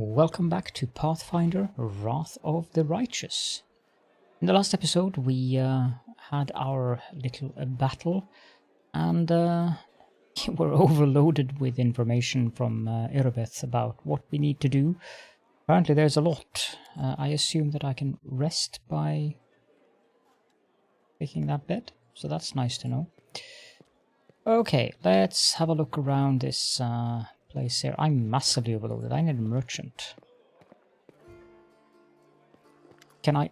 Welcome back to Pathfinder Wrath of the Righteous. In the last episode we had our little battle and were overloaded with information from Erebeth about what we need to do. Apparently there's a lot. I assume that I can rest by taking that bed, so that's nice to know. Okay, let's have a look around this place here. I'm massively overloaded. I need a merchant. Can I...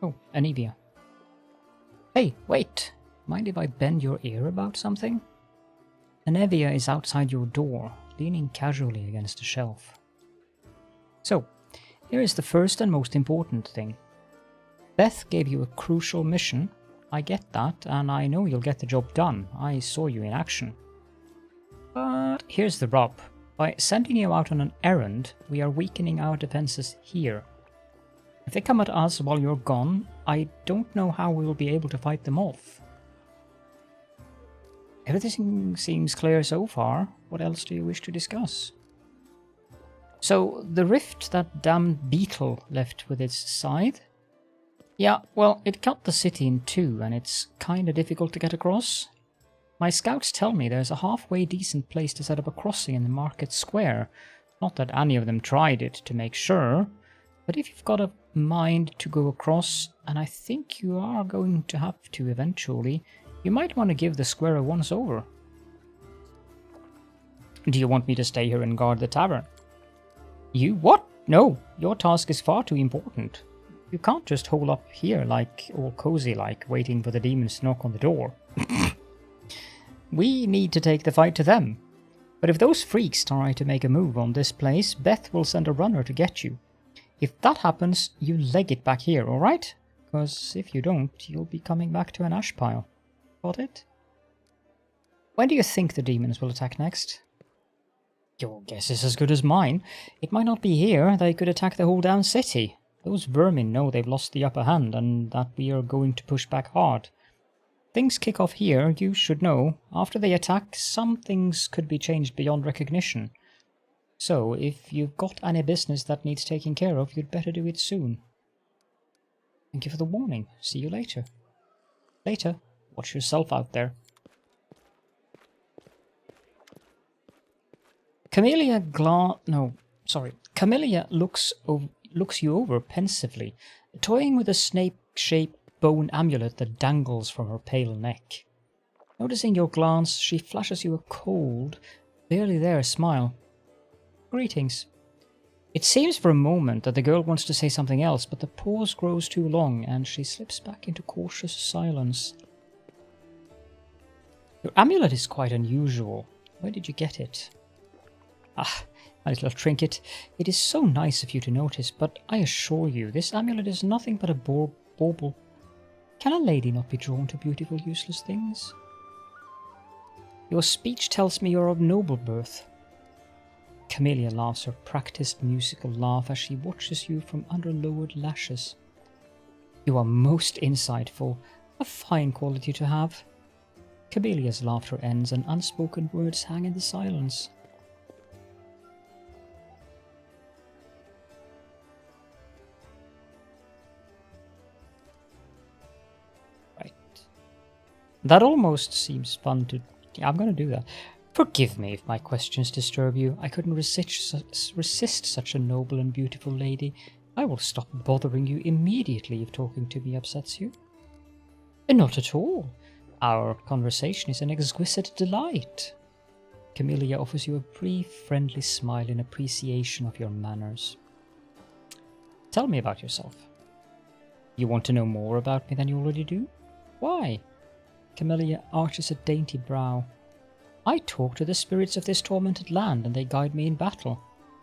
Oh, Anivia. Hey, wait! Mind if I bend your ear about something? Anivia is outside your door, leaning casually against a shelf. So, here is the first and most important thing. Beth gave you a crucial mission. I get that, and I know you'll get the job done. I saw you in action. But here's the rub. By sending you out on an errand, we are weakening our defenses here. If they come at us while you're gone, I don't know how we will be able to fight them off. Everything seems clear so far. What else do you wish to discuss? So, the rift that damned beetle left with its scythe? Yeah, well, it cut the city in two, and it's kinda difficult to get across. My scouts tell me there's a halfway decent place to set up a crossing in the market square. Not that any of them tried it to make sure, but if you've got a mind to go across, and I think you are going to have to eventually, you might want to give the square a once-over. Do you want me to stay here and guard the tavern? You what? No, your task is far too important. You can't just hole up here like all cozy-like, waiting for the demons to knock on the door. We need to take the fight to them. But if those freaks try to make a move on this place, Beth will send a runner to get you. If that happens, you leg it back here, alright? Because if you don't, you'll be coming back to an ash pile. Got it? When do you think the demons will attack next? Your guess is as good as mine. It might not be here, they could attack the whole damn city. Those vermin know they've lost the upper hand and that we are going to push back hard. Things kick off here, you should know. After they attack, some things could be changed beyond recognition. So, if you've got any business that needs taking care of, you'd better do it soon. Thank you for the warning. See you later. Later. Watch yourself out there. Camellia looks you over pensively, toying with a snake-shaped bone amulet that dangles from her pale neck. Noticing your glance, she flashes you a cold, barely there smile. Greetings. It seems for a moment that the girl wants to say something else, but the pause grows too long and she slips back into cautious silence. Your amulet is quite unusual. Where did you get it? Ah, my little trinket. It is so nice of you to notice, but I assure you, this amulet is nothing but a bauble. Can a lady not be drawn to beautiful, useless things? Your speech tells me you're of noble birth. Camellia laughs her practiced musical laugh as she watches you from under lowered lashes. You are most insightful, a fine quality to have. Camellia's laughter ends and unspoken words hang in the silence. That almost seems fun to... Yeah, I'm going to do that. Forgive me if my questions disturb you. I couldn't resist such a noble and beautiful lady. I will stop bothering you immediately if talking to me upsets you. Not at all. Our conversation is an exquisite delight. Camellia offers you a brief, friendly smile in appreciation of your manners. Tell me about yourself. You want to know more about me than you already do? Why? Camellia arches a dainty brow. I talk to the spirits of this tormented land and they guide me in battle.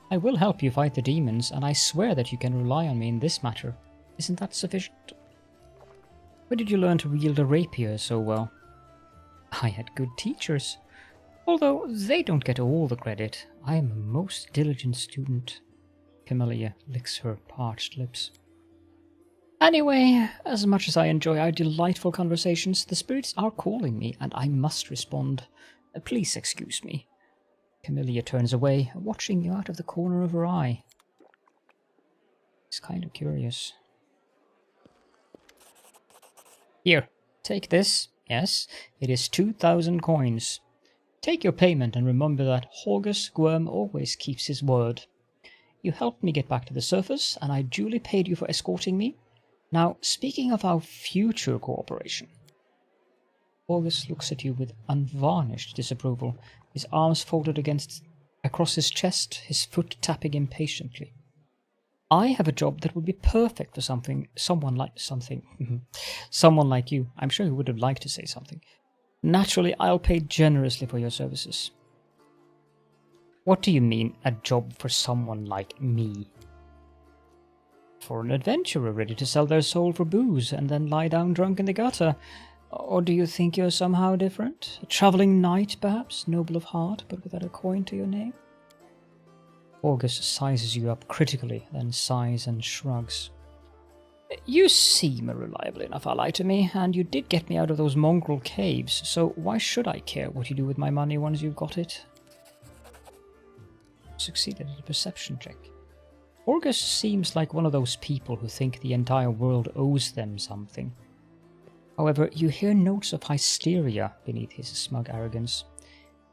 I will help you fight the demons, and I swear that you can rely on me in this matter. Isn't that sufficient? Where did you learn to wield a rapier so well? I had good teachers. Although they don't get all the credit. I am a most diligent student. Camellia licks her parched lips. Anyway, as much as I enjoy our delightful conversations, the spirits are calling me, and I must respond. Please excuse me. Camellia turns away, watching you out of the corner of her eye. It's kind of curious. Here, take this. Yes, it is 2,000 coins. Take your payment and remember that Horgus Gwerm always keeps his word. You helped me get back to the surface, and I duly paid you for escorting me. Now, speaking of our future cooperation... Horgus looks at you with unvarnished disapproval, his arms folded across his chest, his foot tapping impatiently. I have a job that would be perfect for someone like you. I'm sure you would have liked to say something. Naturally, I'll pay generously for your services. What do you mean, a job for someone like me? For an adventurer ready to sell their soul for booze and then lie down drunk in the gutter. Or do you think you're somehow different? A travelling knight, perhaps, noble of heart, but without a coin to your name? Horgus sizes you up critically, then sighs and shrugs. You seem a reliable enough ally to me, and you did get me out of those mongrel caves, so why should I care what you do with my money once you've got it? Succeeded at a perception check. Horgus seems like one of those people who think the entire world owes them something. However, you hear notes of hysteria beneath his smug arrogance.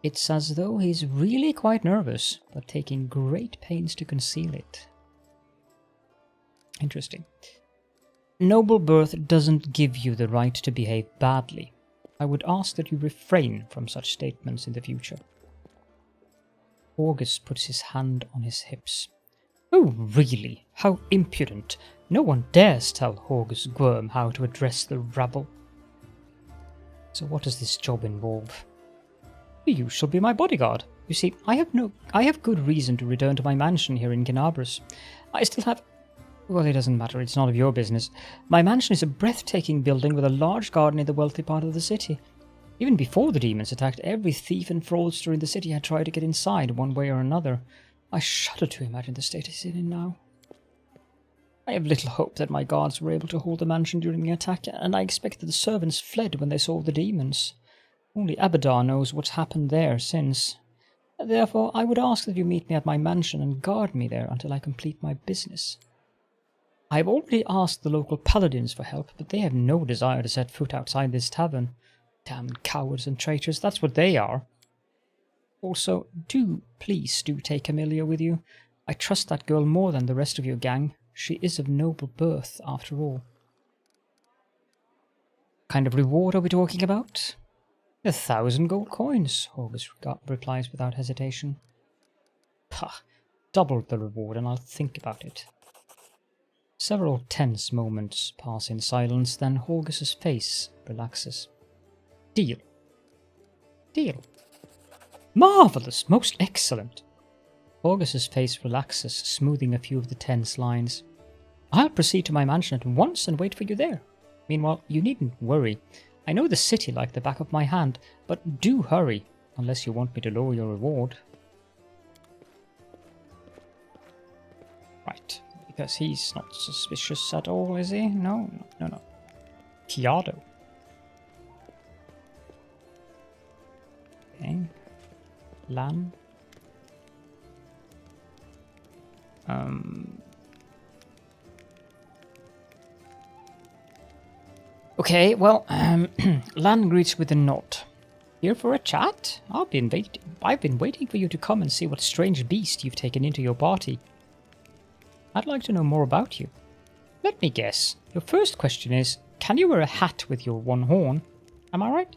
It's as though he's really quite nervous, but taking great pains to conceal it. Interesting. Noble birth doesn't give you the right to behave badly. I would ask that you refrain from such statements in the future. Horgus puts his hand on his hips. Oh, really? How impudent. No one dares tell Horgus Gwerm how to address the rabble. So what does this job involve? You shall be my bodyguard. You see, I have good reason to return to my mansion here in Canabras. I still have... Well, it doesn't matter, it's none of your business. My mansion is a breathtaking building with a large garden in the wealthy part of the city. Even before the demons attacked, every thief and fraudster in the city had tried to get inside one way or another. I shudder to imagine the state it's in now. I have little hope that my guards were able to hold the mansion during the attack, and I expect that the servants fled when they saw the demons. Only Abadar knows what's happened there since. Therefore, I would ask that you meet me at my mansion and guard me there until I complete my business. I have already asked the local paladins for help, but they have no desire to set foot outside this tavern. Damned cowards and traitors, that's what they are. Also, please do take Camellia with you. I trust that girl more than the rest of your gang. She is of noble birth, after all. What kind of reward are we talking about? 1,000 gold coins, Horgus replies without hesitation. Pah, double the reward and I'll think about it. Several tense moments pass in silence, then Horgus's face relaxes. Deal. Deal. Marvellous, most excellent. Horgus's face relaxes, smoothing a few of the tense lines. I'll proceed to my mansion at once and wait for you there. Meanwhile, you needn't worry. I know the city like the back of my hand, but do hurry, unless you want me to lower your reward. Right, because he's not suspicious at all, is he? No. Kiado. Okay. Lan. Okay, well, Lan greets with a nod. Here for a chat? I've been waiting for you to come and see what strange beast you've taken into your party. I'd like to know more about you. Let me guess. Your first question is, can you wear a hat with your one horn? Am I right?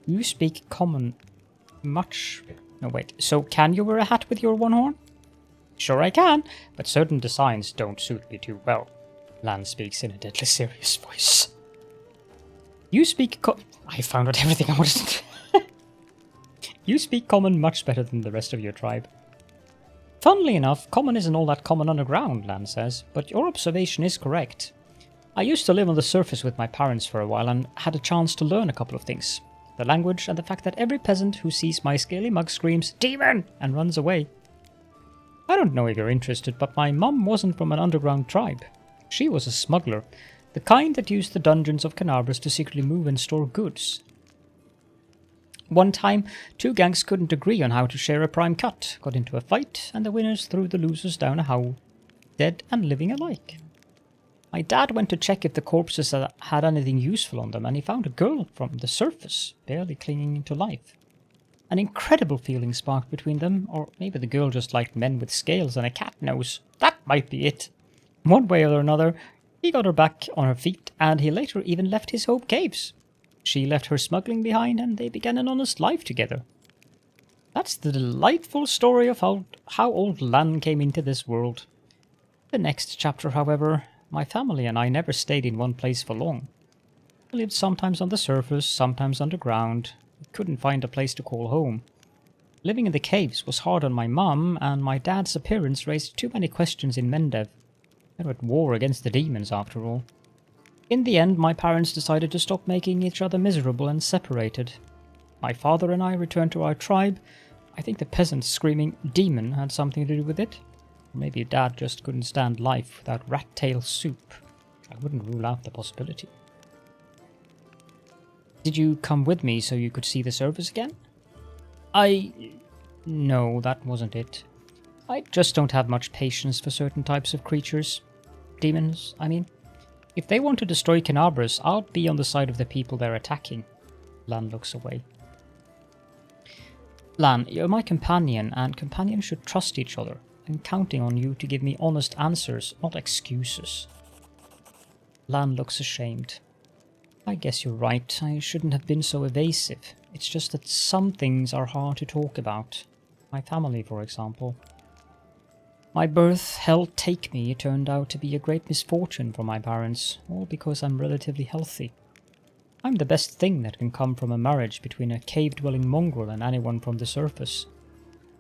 You speak common much... No, wait. So can you wear a hat with your one horn? Sure I can, but certain designs don't suit me too well. Lan speaks in a deadly serious voice. You speak I found out everything I wanted to... You speak common much better than the rest of your tribe. Funnily enough, common isn't all that common underground, Lan says, but your observation is correct. I used to live on the surface with my parents for a while and had a chance to learn a couple of things. The language and the fact that every peasant who sees my scaly mug screams, "Demon!" and runs away. I don't know if you're interested, but my mum wasn't from an underground tribe. She was a smuggler, the kind that used the dungeons of Canabras to secretly move and store goods. One time, two gangs couldn't agree on how to share a prime cut, got into a fight, and the winners threw the losers down a hole, dead and living alike. My dad went to check if the corpses had anything useful on them, and he found a girl from the surface, barely clinging to life. An incredible feeling sparked between them, or maybe the girl just liked men with scales and a cat nose. That might be it. One way or another, he got her back on her feet, and he later even left his home caves. She left her smuggling behind, and they began an honest life together. That's the delightful story of how old Lan came into this world. The next chapter, however, my family and I never stayed in one place for long. We lived sometimes on the surface, sometimes underground. We couldn't find a place to call home. Living in the caves was hard on my mum, and my dad's appearance raised too many questions in Mendev. They were at war against the demons, after all. In the end, my parents decided to stop making each other miserable and separated. My father and I returned to our tribe. I think the peasants screaming demon had something to do with it. Or maybe Dad just couldn't stand life without rat tail soup. I wouldn't rule out the possibility. Did you come with me so you could see the surface again? No, that wasn't it. I just don't have much patience for certain types of creatures. Demons, I mean. If they want to destroy Canabras, I'll be on the side of the people they're attacking. Lan looks away. Lan, you're my companion, and companions should trust each other. I'm counting on you to give me honest answers, not excuses. Lan looks ashamed. I guess you're right, I shouldn't have been so evasive. It's just that some things are hard to talk about. My family, for example. My birth, hell take me, turned out to be a great misfortune for my parents, all because I'm relatively healthy. I'm the best thing that can come from a marriage between a cave-dwelling mongrel and anyone from the surface.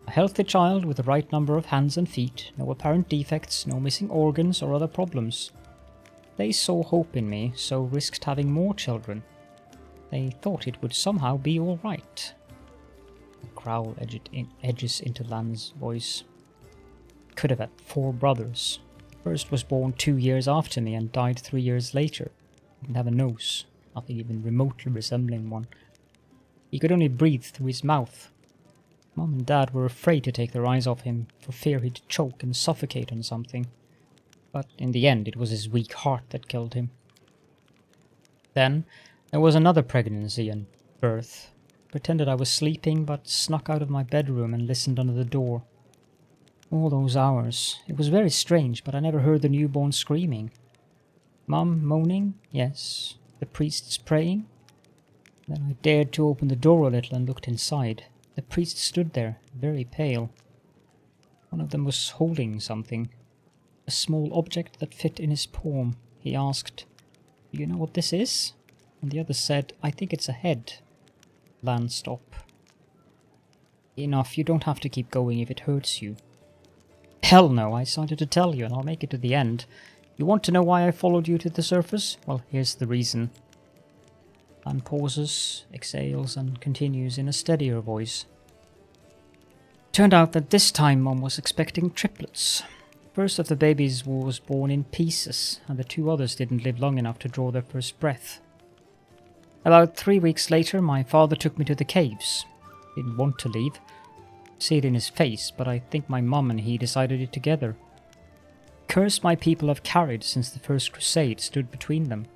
A healthy child with the right number of hands and feet, no apparent defects, no missing organs or other problems. They saw hope in me, so risked having more children. They thought it would somehow be all right. A growl edges into Lan's voice. Could have had 4 brothers. First was born 2 years after me and died 3 years later. Didn't have a nose, nothing even remotely resembling one. He could only breathe through his mouth. Mum and Dad were afraid to take their eyes off him for fear he'd choke and suffocate on something. But in the end it was his weak heart that killed him. Then there was another pregnancy and birth. Pretended I was sleeping but snuck out of my bedroom and listened under the door. All those hours. It was very strange, but I never heard the newborn screaming. Mum moaning? Yes. The priests praying? Then I dared to open the door a little and looked inside. The priest stood there, very pale. One of them was holding something. A small object that fit in his palm. He asked, "Do you know what this is?" And the other said, "I think it's a head." Lan, stop. Enough, you don't have to keep going if it hurts you. Hell no, I decided to tell you and I'll make it to the end. You want to know why I followed you to the surface? Well, here's the reason. Lan pauses, exhales and continues in a steadier voice. Turned out that this time Mom was expecting triplets. First of the babies was born in pieces, and the 2 others didn't live long enough to draw their first breath. About 3 weeks later, my father took me to the caves. Didn't want to leave. See it in his face, but I think my mum and he decided it together. Curse my people have carried since the first crusade stood between them.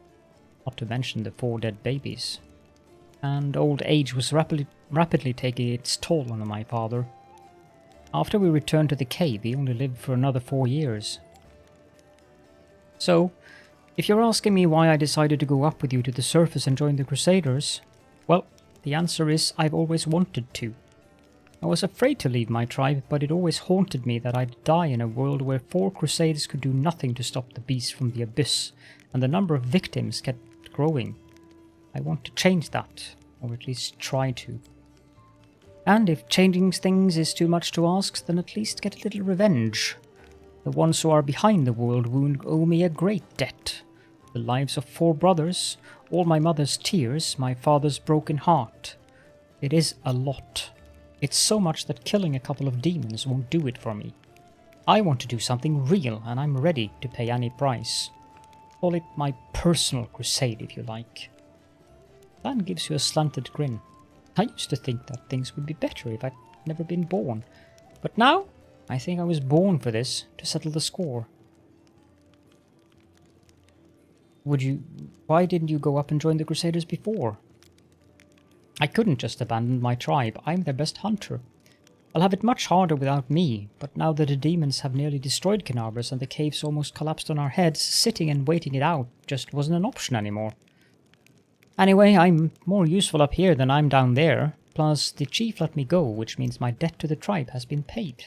Not to mention the 4 dead babies. And old age was rapidly taking its toll on my father. After we returned to the cave, he only lived for another 4 years. So, if you're asking me why I decided to go up with you to the surface and join the Crusaders, well, the answer is I've always wanted to. I was afraid to leave my tribe, but it always haunted me that I'd die in a world where 4 crusaders could do nothing to stop the beast from the abyss, and the number of victims kept growing. I want to change that, or at least try to. And if changing things is too much to ask, then at least get a little revenge. The ones who are behind the Worldwound owe me a great debt. The lives of 4 brothers, all my mother's tears, my father's broken heart. It is a lot. It's so much that killing a couple of demons won't do it for me. I want to do something real, and I'm ready to pay any price. Call it my personal crusade, if you like. Lan gives you a slanted grin. I used to think that things would be better if I'd never been born. But now, I think I was born for this, to settle the score. Why didn't you go up and join the Crusaders before? I couldn't just abandon my tribe. I'm their best hunter. I'll have it much harder without me, but now that the demons have nearly destroyed Canarbus and the caves almost collapsed on our heads, sitting and waiting it out just wasn't an option anymore. Anyway, I'm more useful up here than I'm down there, plus the chief let me go, which means my debt to the tribe has been paid.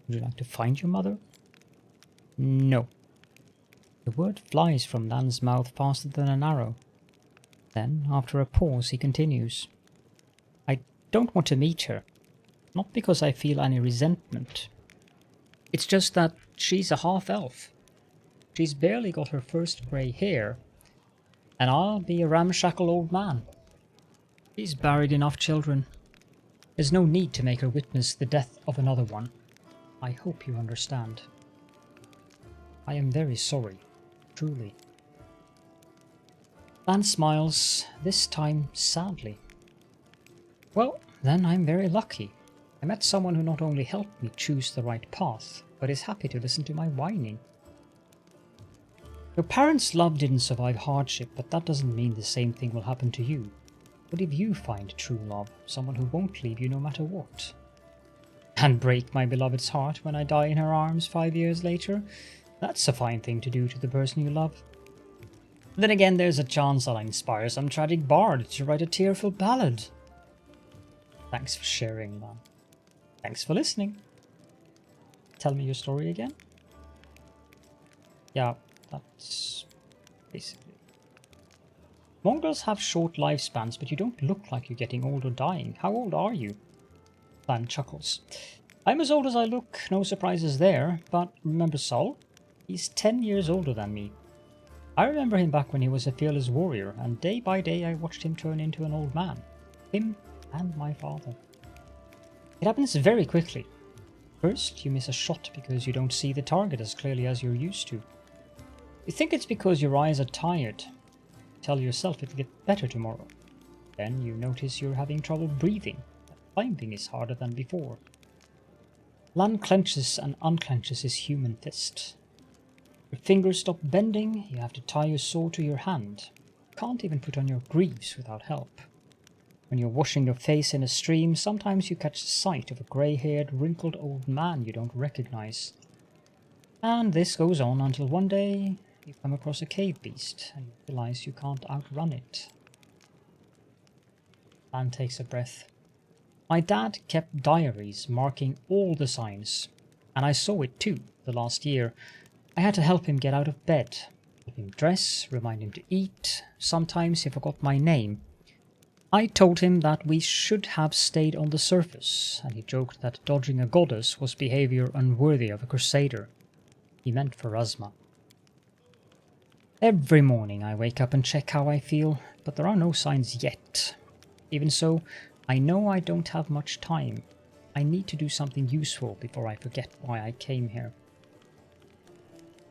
Would you like to find your mother? No. The word flies from Lan's mouth faster than an arrow. Then, after a pause, he continues. I don't want to meet her. Not because I feel any resentment. It's just that she's a half-elf. She's barely got her first grey hair, and I'll be a ramshackle old man. She's buried enough children. There's no need to make her witness the death of another one. I hope you understand. I am very sorry, truly. Lan smiles, this time sadly. Well, then I'm very lucky. I met someone who not only helped me choose the right path, but is happy to listen to my whining. Your parents' love didn't survive hardship, but that doesn't mean the same thing will happen to you. What if you find true love, someone who won't leave you no matter what? And break my beloved's heart when I die in her arms 5 years later? That's a fine thing to do to the person you love. Then again, there's a chance I'll inspire some tragic bard to write a tearful ballad. Thanks for sharing, man. Thanks for listening. Tell me your story again. Yeah, that's basically. Mongrels have short lifespans, but you don't look like you're getting old or dying. How old are you? Lan chuckles. I'm as old as I look, no surprises there, but remember Sol? He's 10 years older than me. I remember him back when he was a fearless warrior, and day by day I watched him turn into an old man. Him and my father. It happens very quickly. First, you miss a shot because you don't see the target as clearly as you're used to. You think it's because your eyes are tired. Tell yourself it'll get better tomorrow. Then you notice you're having trouble breathing. Climbing is harder than before. Lan clenches and unclenches his human fist. Your fingers stop bending, you have to tie your sword to your hand. You can't even put on your greaves without help. When you're washing your face in a stream, sometimes you catch sight of a grey-haired, wrinkled old man you don't recognize. And this goes on until one day you come across a cave beast and you realize you can't outrun it. Lan takes a breath. My dad kept diaries marking all the signs, and I saw it too the last year. I had to help him get out of bed, help him dress, remind him to eat. Sometimes he forgot my name. I told him that we should have stayed on the surface, and he joked that dodging a goddess was behavior unworthy of a crusader. He meant Pharasma. Every morning I wake up and check how I feel, but there are no signs yet. Even so, I know I don't have much time. I need to do something useful before I forget why I came here.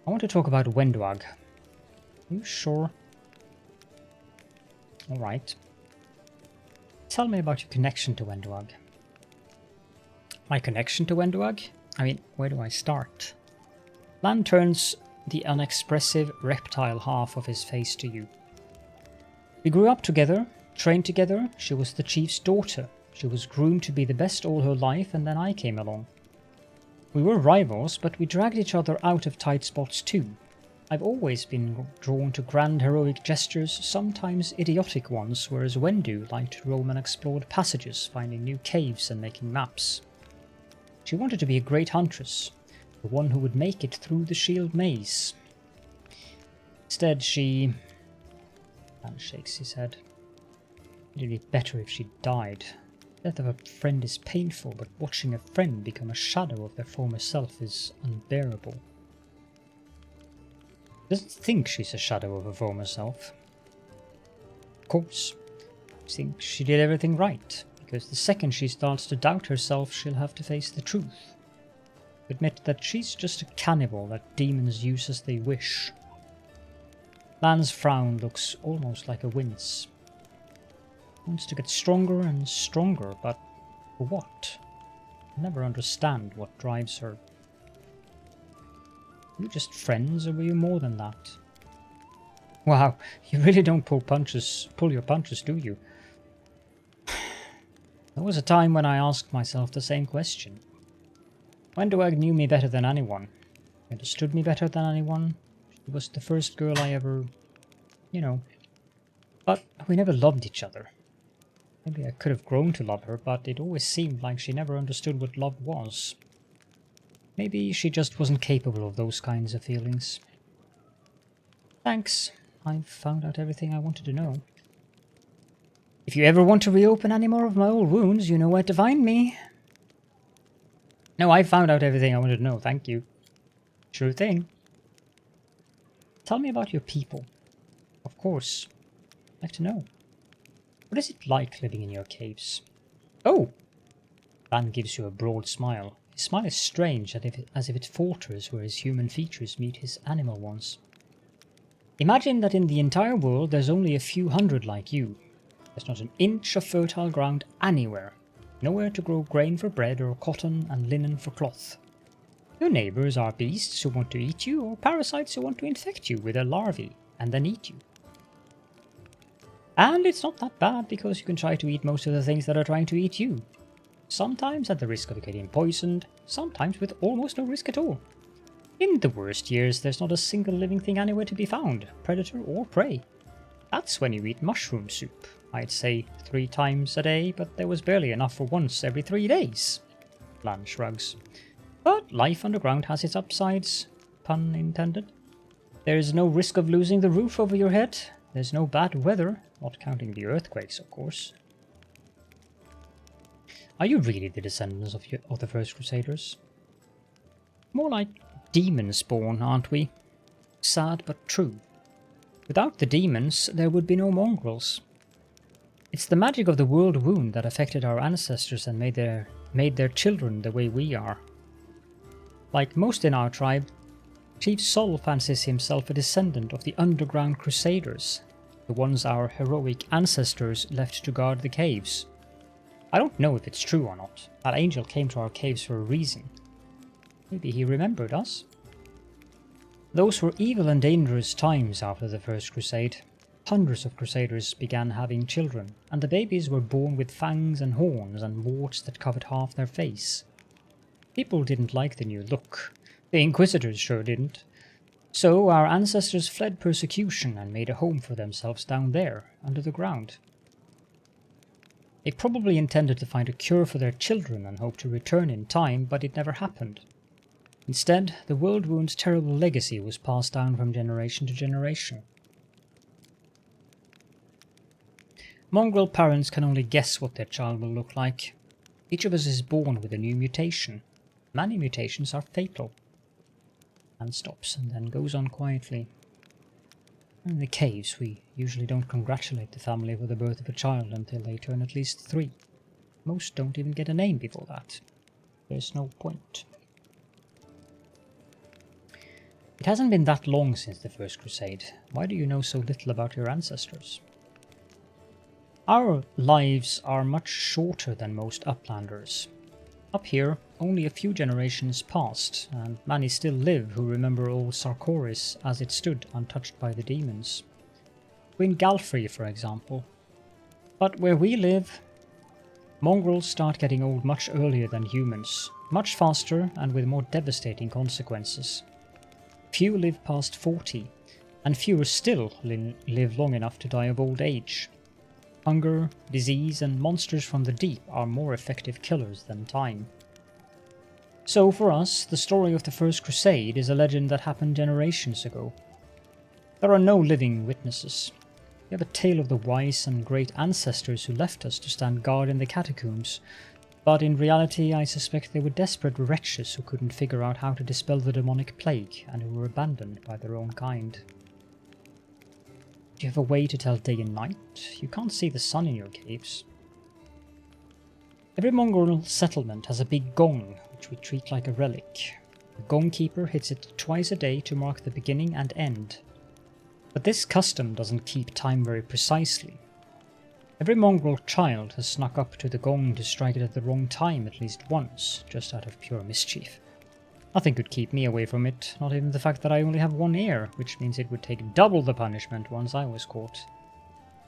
I want to talk about Wenduag. Are you sure? Alright. Tell me about your connection to Wenduag. My connection to Wenduag? I mean, where do I start? Lan turns the unexpressive reptile half of his face to you. We grew up together, trained together. She was the chief's daughter. She was groomed to be the best all her life, and then I came along. We were rivals, but we dragged each other out of tight spots too. I've always been drawn to grand heroic gestures, sometimes idiotic ones, whereas Wendu liked to roam unexplored passages, finding new caves and making maps. She wanted to be a great huntress, the one who would make it through the shield maze. Instead she... Lan shakes his head. It'd be better if she died. Death of a friend is painful, but watching a friend become a shadow of their former self is unbearable. She doesn't think she's a shadow of her former self. Of course, she thinks she did everything right, because the second she starts to doubt herself, she'll have to face the truth. Admit that she's just a cannibal that demons use as they wish. Lan's frown looks almost like a wince. Wants to get stronger and stronger, but for what? I never understand what drives her. Were you just friends, or were you more than that? Wow, you really don't pull your punches, do you? There was a time when I asked myself the same question. When Doag knew me better than anyone, understood me better than anyone. She was the first girl I ever, But we never loved each other. Maybe I could have grown to love her, but it always seemed like she never understood what love was. Maybe she just wasn't capable of those kinds of feelings. Thanks. I've found out everything I wanted to know. If you ever want to reopen any more of my old wounds, you know where to find me. No, I found out everything I wanted to know, thank you. Sure thing. Tell me about your people. Of course. I'd like to know. What is it like living in your caves? Oh! Van gives you a broad smile. His smile is strange, as if it falters where his human features meet his animal ones. Imagine that in the entire world there's only a few hundred like you. There's not an inch of fertile ground anywhere. Nowhere to grow grain for bread or cotton and linen for cloth. Your neighbors are beasts who want to eat you, or parasites who want to infect you with their larvae and then eat you. And it's not that bad, because you can try to eat most of the things that are trying to eat you. Sometimes at the risk of getting poisoned, sometimes with almost no risk at all. In the worst years, there's not a single living thing anywhere to be found, predator or prey. That's when you eat mushroom soup. I'd say 3 times a day, but there was barely enough for once every 3 days. Lan shrugs. But life underground has its upsides, pun intended. There's no risk of losing the roof over your head. There's no bad weather, not counting the earthquakes, of course. Are you really the descendants of the first crusaders? More like demon spawn, aren't we? Sad but true. Without the demons, there would be no mongrels. It's the magic of the Worldwound that affected our ancestors and made their children the way we are. Like most in our tribe, Chief Sol fancies himself a descendant of the underground crusaders, the ones our heroic ancestors left to guard the caves. I don't know if it's true or not. That angel came to our caves for a reason. Maybe he remembered us? Those were evil and dangerous times after the First Crusade. Hundreds of crusaders began having children, and the babies were born with fangs and horns and warts that covered half their face. People didn't like the new look. The Inquisitors sure didn't. So our ancestors fled persecution and made a home for themselves down there, under the ground. They probably intended to find a cure for their children and hoped to return in time, but it never happened. Instead, the Worldwound's terrible legacy was passed down from generation to generation. Mongrel parents can only guess what their child will look like. Each of us is born with a new mutation. Many mutations are fatal. And stops and then goes on quietly. In the caves, we usually don't congratulate the family for the birth of a child until they turn at least 3. Most don't even get a name before that. There's no point. It hasn't been that long since the First Crusade. Why do you know so little about your ancestors? Our lives are much shorter than most uplanders. Up here, only a few generations passed, and many still live who remember old Sarkoris as it stood untouched by the demons. Queen Galfrey, for example. But where we live, mongrels start getting old much earlier than humans, much faster and with more devastating consequences. Few live past 40, and fewer still live long enough to die of old age. Hunger, disease, and monsters from the deep are more effective killers than time. So for us, the story of the First Crusade is a legend that happened generations ago. There are no living witnesses. We have a tale of the wise and great ancestors who left us to stand guard in the catacombs, but in reality I suspect they were desperate wretches who couldn't figure out how to dispel the demonic plague and who were abandoned by their own kind. Do you have a way to tell day and night? You can't see the sun in your caves. Every mongrel settlement has a big gong, which we treat like a relic. The gong keeper hits it twice a day to mark the beginning and end. But this custom doesn't keep time very precisely. Every mongrel child has snuck up to the gong to strike it at the wrong time at least once, just out of pure mischief. Nothing could keep me away from it, not even the fact that I only have one ear, which means it would take double the punishment once I was caught.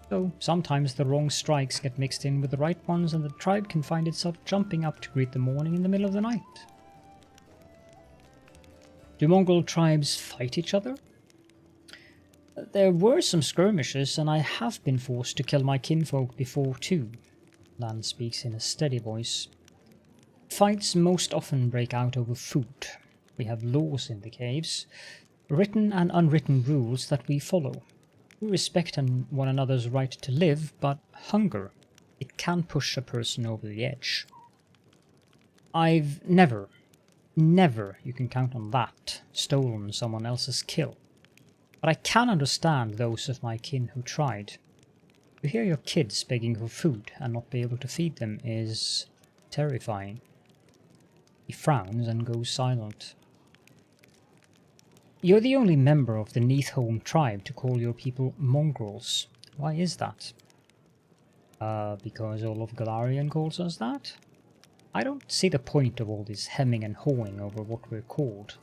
So sometimes the wrong strikes get mixed in with the right ones and the tribe can find itself jumping up to greet the morning in the middle of the night. Do mongrel tribes fight each other? There were some skirmishes, and I have been forced to kill my kinfolk before too. Lan speaks in a steady voice. Fights most often break out over food. We have laws in the caves, written and unwritten rules that we follow. We respect one another's right to live, but hunger, it can push a person over the edge. I've never, you can count on that, stolen someone else's kill. But I can understand those of my kin who tried. To hear your kids begging for food and not be able to feed them is terrifying. He frowns and goes silent. You're the only member of the Neathholm tribe to call your people mongrels. Why is that? Because all of Galarian calls us that? I don't see the point of all this hemming and hawing over what we're called.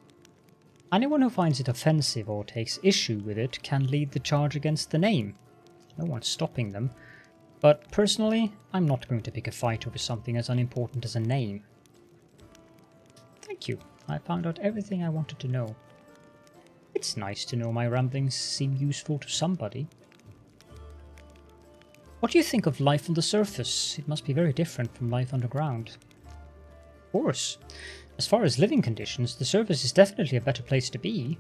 Anyone who finds it offensive or takes issue with it can lead the charge against the name. No one's stopping them. But personally, I'm not going to pick a fight over something as unimportant as a name. Thank you. I found out everything I wanted to know. It's nice to know my ramblings seem useful to somebody. What do you think of life on the surface? It must be very different from life underground. Of course. As far as living conditions, the surface is definitely a better place to be.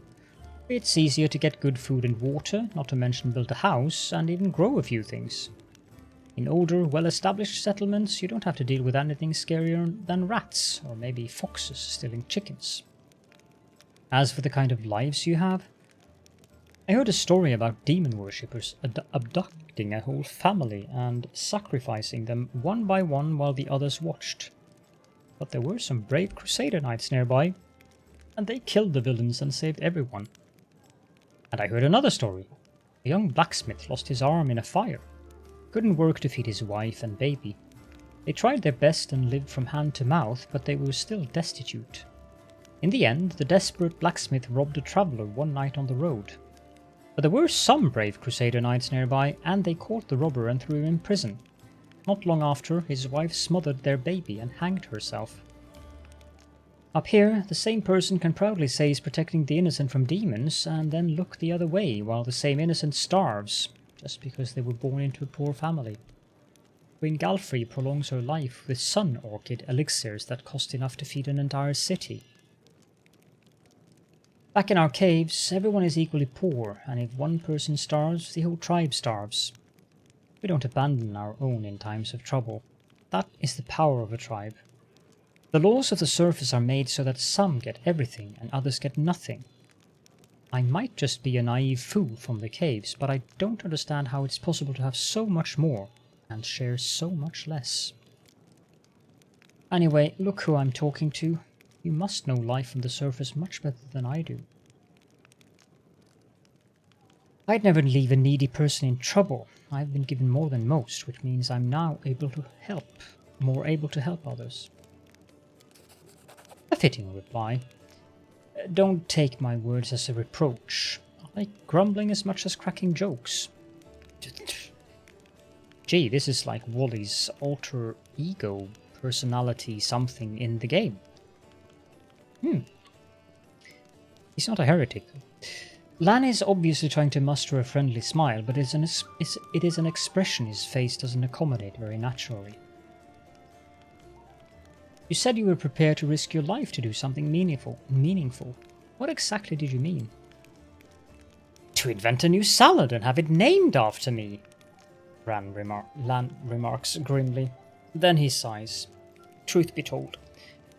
It's easier to get good food and water, not to mention build a house, and even grow a few things. In older, well-established settlements, you don't have to deal with anything scarier than rats, or maybe foxes stealing chickens. As for the kind of lives you have, I heard a story about demon worshippers abducting a whole family and sacrificing them one by one while the others watched. But there were some brave crusader knights nearby, and they killed the villains and saved everyone. And I heard another story. A young blacksmith lost his arm in a fire. Couldn't work to feed his wife and baby. They tried their best and lived from hand to mouth, but they were still destitute. In the end, the desperate blacksmith robbed a traveller one night on the road. But there were some brave crusader knights nearby, and they caught the robber and threw him in prison. Not long after, his wife smothered their baby and hanged herself. Up here, the same person can proudly say he's protecting the innocent from demons, and then look the other way while the same innocent starves, just because they were born into a poor family. Queen Galfrey prolongs her life with sun orchid elixirs that cost enough to feed an entire city. Back in our caves, everyone is equally poor, and if one person starves, the whole tribe starves. We don't abandon our own in times of trouble. That is the power of a tribe. The laws of the surface are made so that some get everything and others get nothing. I might just be a naive fool from the caves, but I don't understand how it's possible to have so much more and share so much less. Anyway, look who I'm talking to. You must know life on the surface much better than I do. I'd never leave a needy person in trouble. I've been given more than most, which means I'm now more able to help others. A fitting reply. Don't take my words as a reproach. I like grumbling as much as cracking jokes. Gee, this is like Wally's alter ego personality something in the game. He's not a heretic. Lan is obviously trying to muster a friendly smile, but it is an expression his face doesn't accommodate very naturally. You said you were prepared to risk your life to do something meaningful. What exactly did you mean? To invent a new salad and have it named after me, Lan remarks grimly. Then he sighs. Truth be told,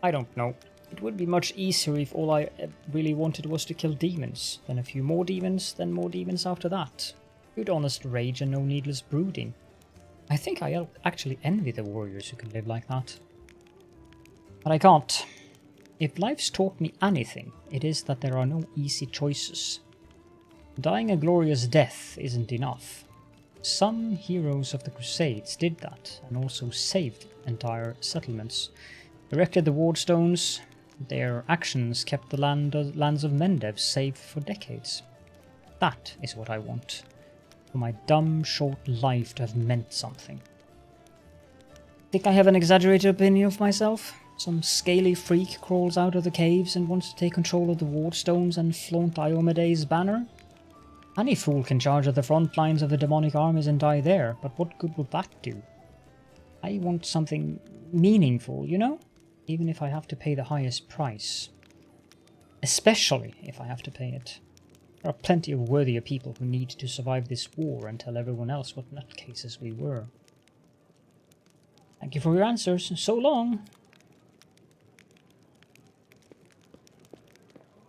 I don't know. It would be much easier if all I really wanted was to kill demons, then a few more demons, then more demons after that. Good honest rage and no needless brooding. I think I actually envy the warriors who can live like that. But I can't. If life's taught me anything, it is that there are no easy choices. Dying a glorious death isn't enough. Some heroes of the Crusades did that, and also saved entire settlements. Erected the wardstones. Their actions kept the lands of Mendev safe for decades. That is what I want. For my dumb, short life to have meant something. Think I have an exaggerated opinion of myself? Some scaly freak crawls out of the caves and wants to take control of the wardstones and flaunt Iomede's banner? Any fool can charge at the front lines of the demonic armies and die there, but what good will that do? I want something meaningful, you know? Even if I have to pay the highest price. Especially if I have to pay it. There are plenty of worthier people who need to survive this war and tell everyone else what nutcases we were. Thank you for your answers. So long!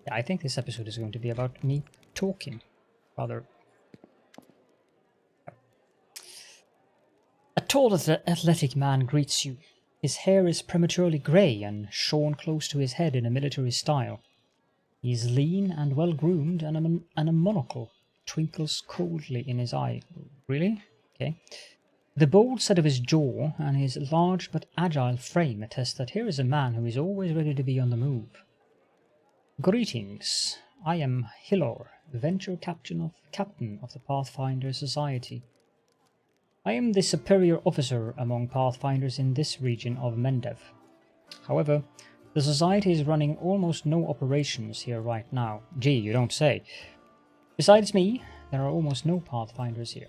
Yeah, I think this episode is going to be about me talking. Rather. A tall, athletic man greets you. His hair is prematurely grey and shorn close to his head in a military style. He is lean and well-groomed, and a monocle twinkles coldly in his eye. Really? Okay. The bold set of his jaw and his large but agile frame attest that here is a man who is always ready to be on the move. Greetings. I am Hilor, the venture captain of the Pathfinder Society. I am the superior officer among Pathfinders in this region of Mendev. However, the Society is running almost no operations here right now. Gee, you don't say. Besides me, there are almost no Pathfinders here.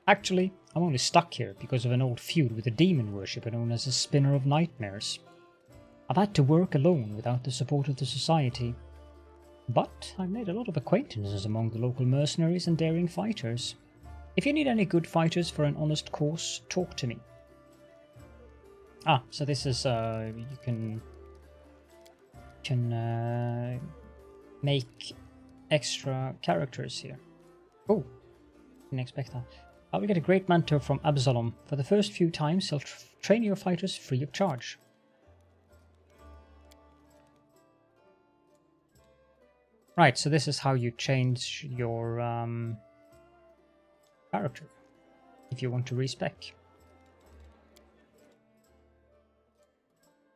Actually, I'm only stuck here because of an old feud with a demon worshipper known as the Spinner of Nightmares. I've had to work alone without the support of the Society. But I've made a lot of acquaintances among the local mercenaries and daring fighters. If you need any good fighters for an honest cause, talk to me. Ah, so this is, you can make extra characters here. Oh, didn't expect that. I will get a great mentor from Absalom. For the first few times, he'll train your fighters free of charge. Right, so this is how you change your character, if you want to respec.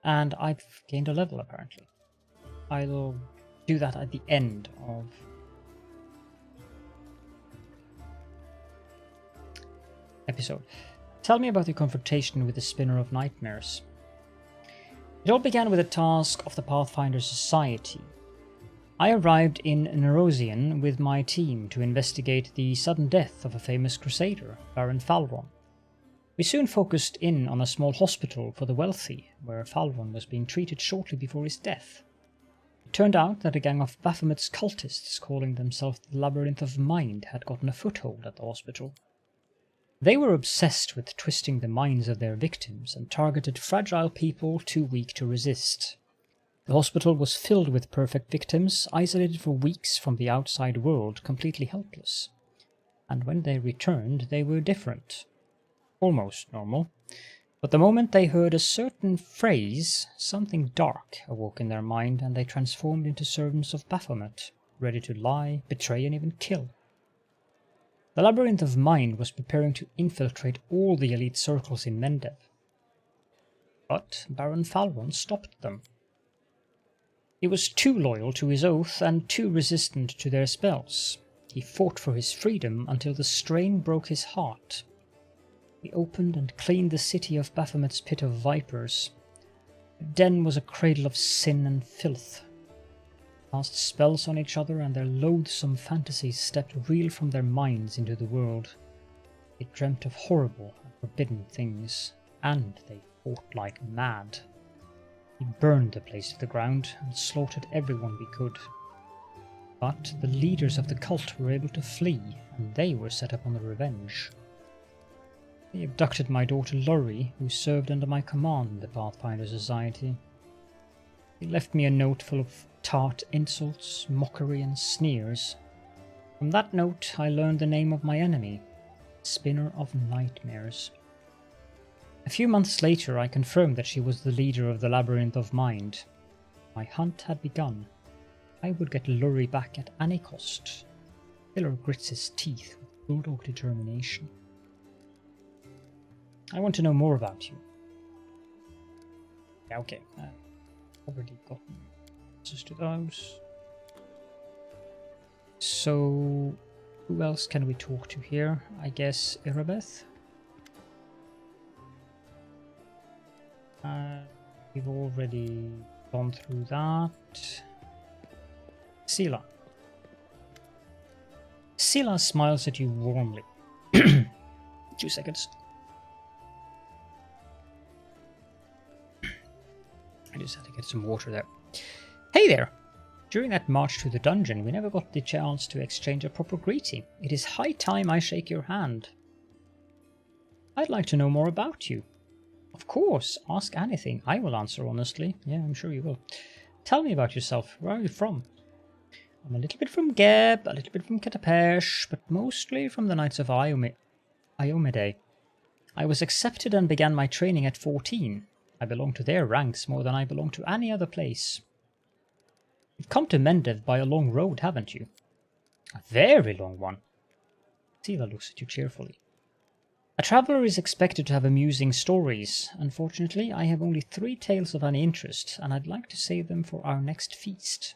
And I've gained a level, apparently. I'll do that at the end of episode. Tell me about your confrontation with the Spinner of Nightmares. It all began with a task of the Pathfinder Society. I arrived in Nerosian with my team to investigate the sudden death of a famous crusader, Baron Falron. We soon focused in on a small hospital for the wealthy, where Falron was being treated shortly before his death. It turned out that a gang of Baphomet's cultists calling themselves the Labyrinth of Mind had gotten a foothold at the hospital. They were obsessed with twisting the minds of their victims and targeted fragile people too weak to resist. The hospital was filled with perfect victims, isolated for weeks from the outside world, completely helpless. And when they returned, they were different. Almost normal. But the moment they heard a certain phrase, something dark awoke in their mind, and they transformed into servants of Baphomet, ready to lie, betray, and even kill. The Labyrinth of Mind was preparing to infiltrate all the elite circles in Mendev. But Baron Falron stopped them. He was too loyal to his oath and too resistant to their spells. He fought for his freedom until the strain broke his heart. He opened and cleaned the city of Baphomet's pit of vipers. The den was a cradle of sin and filth. Cast spells on each other, and their loathsome fantasies stepped real from their minds into the world. They dreamt of horrible and forbidden things, and they fought like mad. He burned the place to the ground and slaughtered everyone we could. But the leaders of the cult were able to flee, and they were set up on the revenge. They abducted my daughter Lori, who served under my command in the Pathfinder Society. They left me a note full of tart insults, mockery, and sneers. From that note, I learned the name of my enemy, Spinner of Nightmares. A few months later, I confirmed that she was the leader of the Labyrinth of Mind. My hunt had begun. I would get Lori back at any cost. Hiller grits his teeth with bulldog determination. I want to know more about you. Yeah, okay. Already gotten answers to those. So, who else can we talk to here? I guess Irabeth. We've already gone through that. Sila. Sila smiles at you warmly. 2 seconds. I just had to get some water there. Hey there! During that march to the dungeon, we never got the chance to exchange a proper greeting. It is high time I shake your hand. I'd like to know more about you. Of course, ask anything. I will answer honestly. Yeah, I'm sure you will. Tell me about yourself. Where are you from? I'm a little bit from Geb, a little bit from Katapesh, but mostly from the Knights of Iomede. I was accepted and began my training at 14. I belong to their ranks more than I belong to any other place. You've come to Mendev by a long road, haven't you? A very long one. Sila looks at you cheerfully. A traveller is expected to have amusing stories. Unfortunately, I have only 3 tales of any interest, and I'd like to save them for our next feast.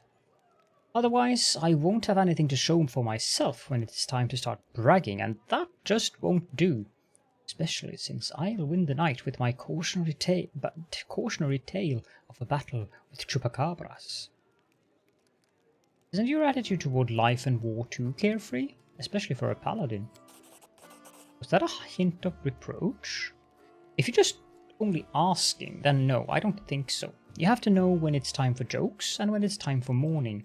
Otherwise, I won't have anything to show for myself when it's time to start bragging, and that just won't do. Especially since I'll win the night with my cautionary tale of a battle with chupacabras. Isn't your attitude toward life and war too carefree, especially for a paladin? Was that a hint of reproach? If you're just only asking, then no, I don't think so. You have to know when it's time for jokes and when it's time for mourning.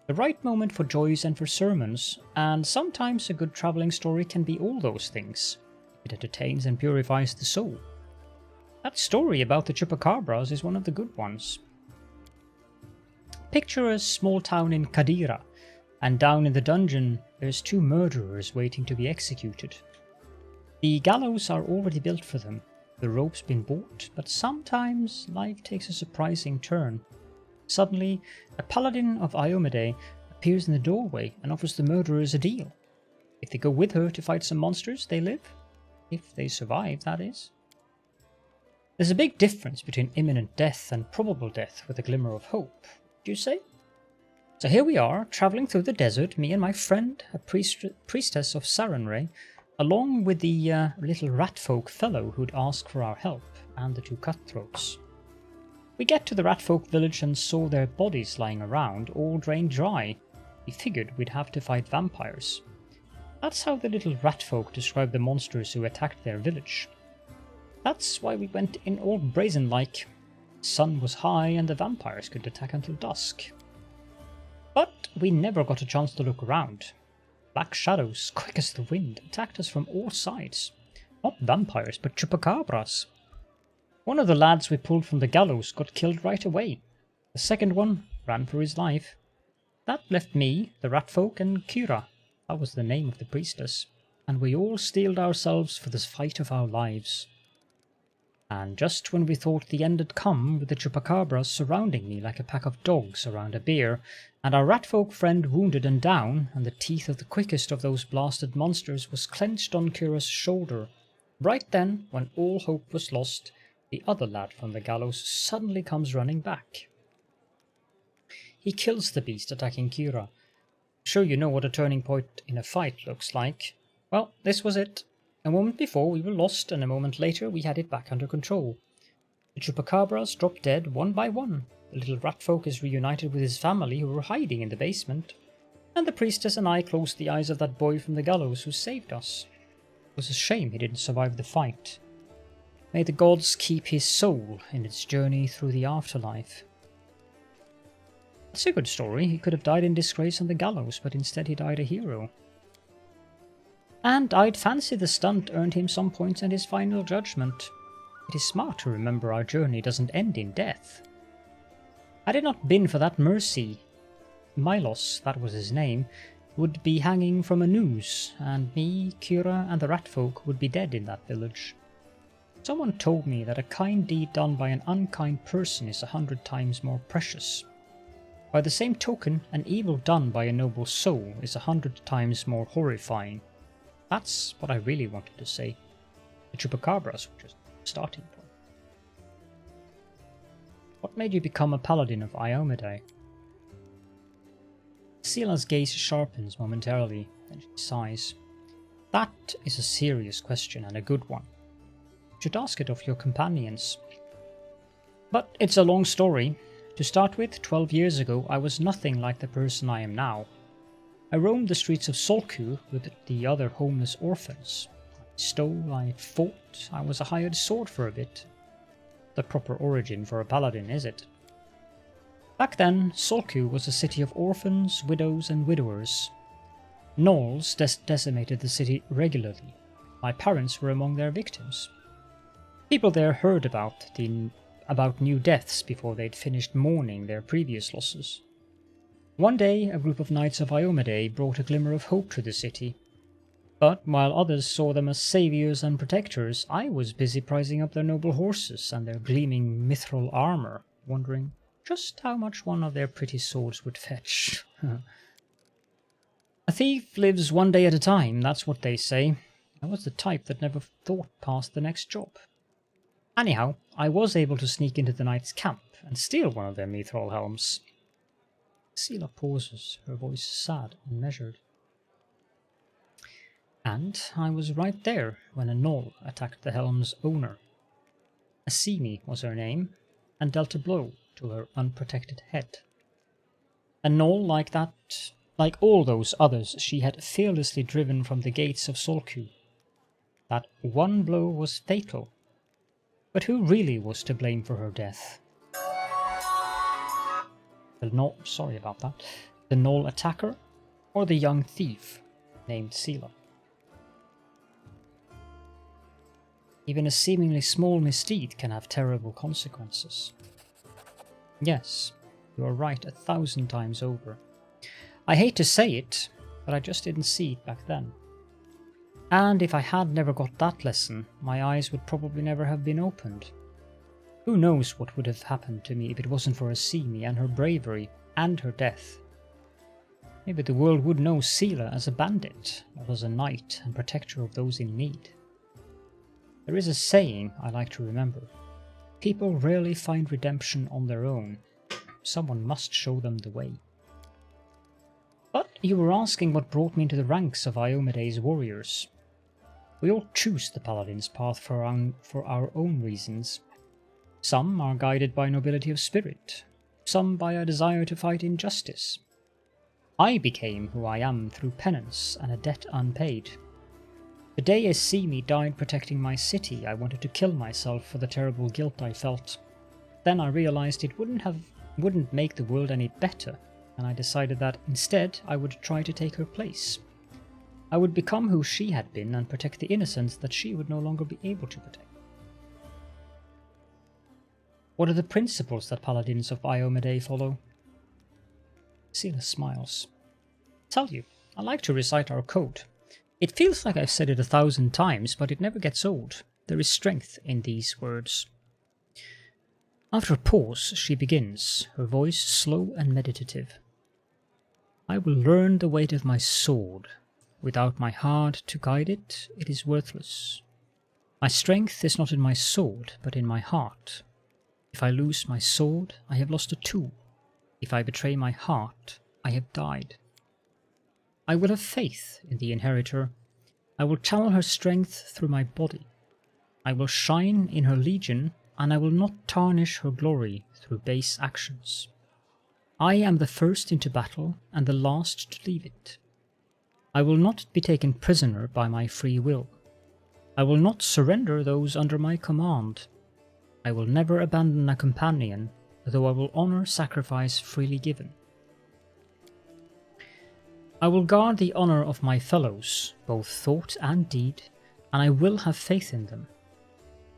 The right moment for joys and for sermons, and sometimes a good travelling story can be all those things. It entertains and purifies the soul. That story about the chupacabras is one of the good ones. Picture a small town in Kadira, and down in the dungeon there's 2 murderers waiting to be executed. The gallows are already built for them, the rope's been bought, but sometimes life takes a surprising turn. Suddenly, a paladin of Iomede appears in the doorway and offers the murderers a deal. If they go with her to fight some monsters, they live. If they survive, that is. There's a big difference between imminent death and probable death with a glimmer of hope, would you say? So here we are, travelling through the desert, me and my friend, a priestess of Sarenrae, along with the little ratfolk fellow who'd asked for our help, and the 2 cutthroats. We get to the ratfolk village and saw their bodies lying around, all drained dry. We figured we'd have to fight vampires. That's how the little ratfolk described the monsters who attacked their village. That's why we went in all brazen-like. The sun was high and the vampires could attack until dusk. But we never got a chance to look around. Black shadows, quick as the wind, attacked us from all sides. Not vampires, but chupacabras. One of the lads we pulled from the gallows got killed right away. The second one ran for his life. That left me, the ratfolk, and Kira. That was the name of the priestess. And we all steeled ourselves for this fight of our lives. And just when we thought the end had come, with the chupacabras surrounding me like a pack of dogs around a bear, and our ratfolk friend wounded and down, and the teeth of the quickest of those blasted monsters was clenched on Kira's shoulder, right then, when all hope was lost, the other lad from the gallows suddenly comes running back. He kills the beast attacking Kira. I'm sure you know what a turning point in a fight looks like. Well, this was it. A moment before we were lost, and a moment later we had it back under control. The chupacabras dropped dead one by one. The little ratfolk is reunited with his family who were hiding in the basement. And the priestess and I closed the eyes of that boy from the gallows who saved us. It was a shame he didn't survive the fight. May the gods keep his soul in its journey through the afterlife. It's a good story. He could have died in disgrace on the gallows, but instead he died a hero. And I'd fancy the stunt earned him some points in his final judgment. It is smart to remember our journey doesn't end in death. Had it not been for that mercy, Milos, that was his name, would be hanging from a noose, and me, Kira, and the ratfolk would be dead in that village. Someone told me that a kind deed done by an unkind person is 100 times more precious. By the same token, an evil done by a noble soul is 100 times more horrifying. That's what I really wanted to say. The chupacabras were just a starting point. What made you become a paladin of Iomedae? Sila's gaze sharpens momentarily, then she sighs. That is a serious question and a good one. You should ask it of your companions. But it's a long story. To start with, 12 years ago I was nothing like the person I am now. I roamed the streets of Solku with the other homeless orphans. I stole, I fought, I was a hired sword for a bit. The proper origin for a paladin, is it? Back then, Solku was a city of orphans, widows and widowers. Gnolls decimated the city regularly. My parents were among their victims. People there heard about new deaths before they'd finished mourning their previous losses. One day, a group of knights of Iomedae brought a glimmer of hope to the city. But while others saw them as saviors and protectors, I was busy prizing up their noble horses and their gleaming mithril armor, wondering just how much one of their pretty swords would fetch. A thief lives one day at a time, that's what they say. I was the type that never thought past the next job. Anyhow, I was able to sneak into the knight's camp and steal one of their mithril helms. Sila pauses, her voice sad and measured. And I was right there when a gnoll attacked the helm's owner. Asimi was her name, and dealt a blow to her unprotected head. A gnoll like that, like all those others she had fearlessly driven from the gates of Solku. That one blow was fatal. But who really was to blame for her death? The gnoll attacker, or the young thief named Sila? Even a seemingly small misdeed can have terrible consequences. Yes, you are right 1,000 times over. I hate to say it, but I just didn't see it back then. And if I had never got that lesson, my eyes would probably never have been opened. Who knows what would have happened to me if it wasn't for Asimi and her bravery and her death. Maybe the world would know Sila as a bandit, not as a knight and protector of those in need. There is a saying I like to remember. People rarely find redemption on their own. Someone must show them the way. But you were asking what brought me into the ranks of Iomedae's warriors. We all choose the paladin's path for our own reasons. Some are guided by nobility of spirit, some by a desire to fight injustice. I became who I am through penance and a debt unpaid. The day Asimi died protecting my city, I wanted to kill myself for the terrible guilt I felt. Then I realized it wouldn't make the world any better, and I decided that instead I would try to take her place. I would become who she had been and protect the innocents that she would no longer be able to protect. What are the principles that paladins of Iomedae follow? Sila smiles. Tell you, I like to recite our code. It feels like I've said it 1,000 times, but it never gets old. There is strength in these words. After a pause, she begins, her voice slow and meditative. I will learn the weight of my sword. Without my heart to guide it, it is worthless. My strength is not in my sword, but in my heart. If I lose my sword, I have lost a tool. If I betray my heart, I have died. I will have faith in the inheritor. I will channel her strength through my body. I will shine in her legion, and I will not tarnish her glory through base actions. I am the first into battle, and the last to leave it. I will not be taken prisoner by my free will. I will not surrender those under my command. I will never abandon a companion, though I will honor sacrifice freely given. I will guard the honor of my fellows, both thought and deed, and I will have faith in them.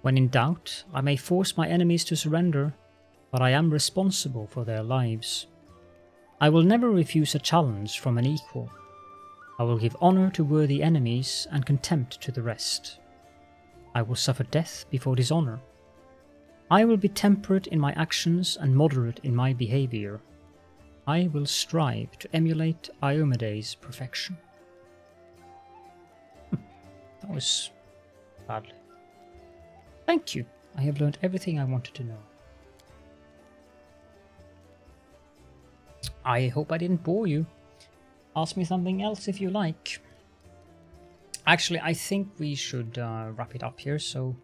When in doubt, I may force my enemies to surrender, but I am responsible for their lives. I will never refuse a challenge from an equal. I will give honor to worthy enemies and contempt to the rest. I will suffer death before dishonor. I will be temperate in my actions and moderate in my behavior. I will strive to emulate Iomedae's perfection. That was bad. Thank you. I have learned everything I wanted to know. I hope I didn't bore you. Ask me something else if you like. Actually, I think we should wrap it up here, so...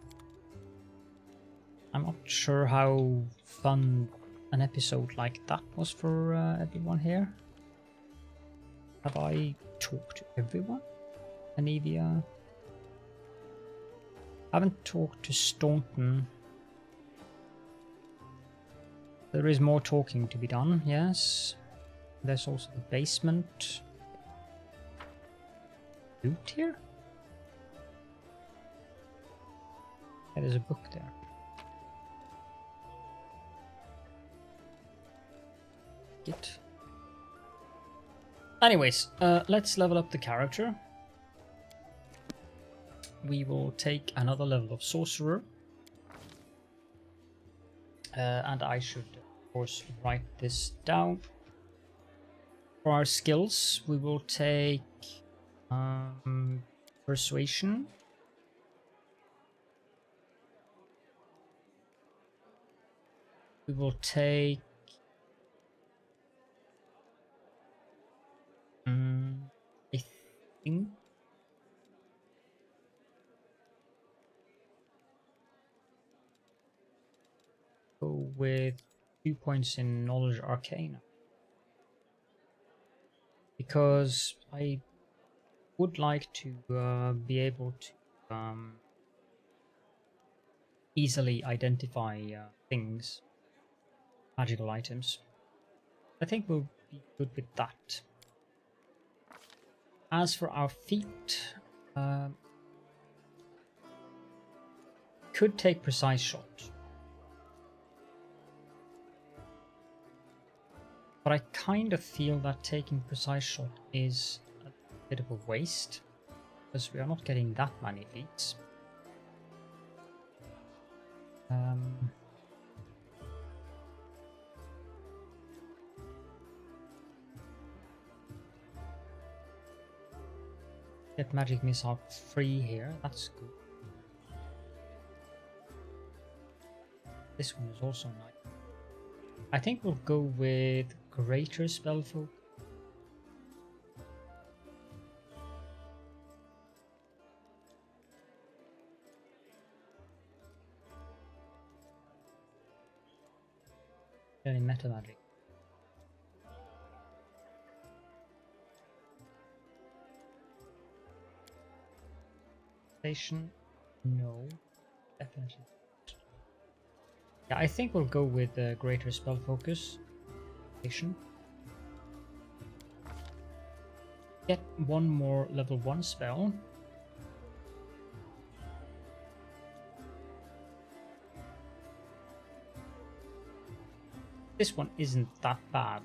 I'm not sure how fun an episode like that was for everyone here. Have I talked to everyone? Anivia? Haven't talked to Staunton. There is more talking to be done, yes. There's also the basement. Loot here? Yeah, there's a book there. Get. Anyways, let's level up the character. We will take another level of sorcerer. And I should, of course, write this down. For our skills, we will take persuasion. We will take I think go with 2 points in knowledge arcana, because I would like to be able to easily identify things, magical items. I think we'll be good with that. As for our feat, could take precise shot, but I kind of feel that taking precise shot is a bit of a waste, because we are not getting that many feats. Get magic missile free here, that's good. This one is also nice. I think we'll go with greater spell focus. Any meta magic. No, definitely. Yeah, I think we'll go with greater spell focus. Get one more level 1 spell. This one isn't that bad.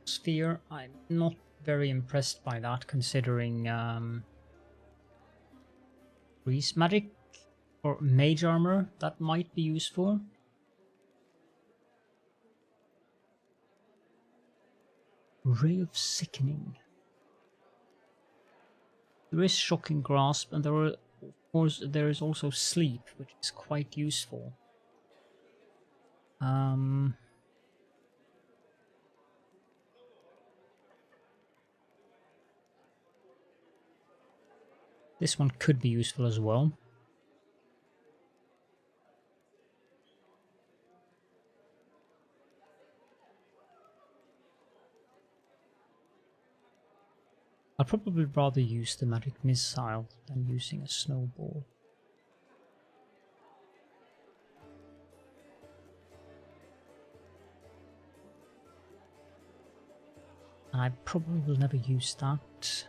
Sphere, I'm not very impressed by that, considering grease magic or mage armor, that might be useful. Ray of Sickening. There is Shocking Grasp, and there are, of course, there is also Sleep, which is quite useful. This one could be useful as well. I'd probably rather use the magic missile than using a snowball. And I probably will never use that.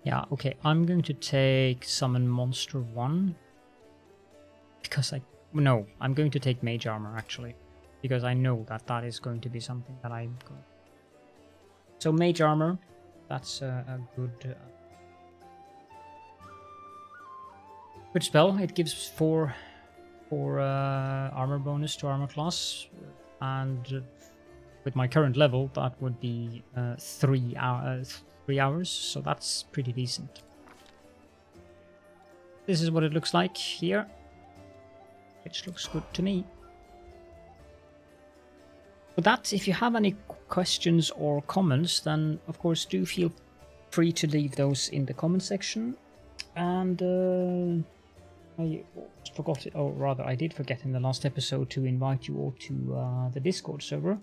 Yeah, okay, I'm going to take Summon Monster 1. Because no, I'm going to take Mage Armor, actually. Because I know that that is going to be something that I'm going. So Mage Armor, that's a good good spell. It gives 4 armor bonus to armor class, and with my current level, that would be 3 3 hours, so that's pretty decent. This is what it looks like here, which looks good to me. With that, if you have any questions or comments, then of course do feel free to leave those in the comment section. And I forgot it, or rather I did forget in the last episode to invite you all to the Discord server.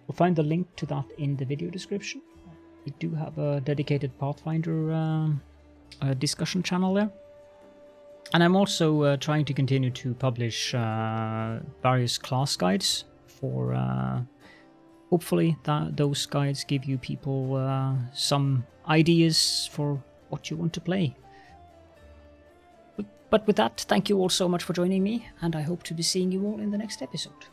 You'll find the link to that in the video description. We do have a dedicated Pathfinder discussion channel there. And I'm also trying to continue to publish various class guides for hopefully those guides give you people some ideas for what you want to play. But with that, thank you all so much for joining me, and I hope to be seeing you all in the next episode.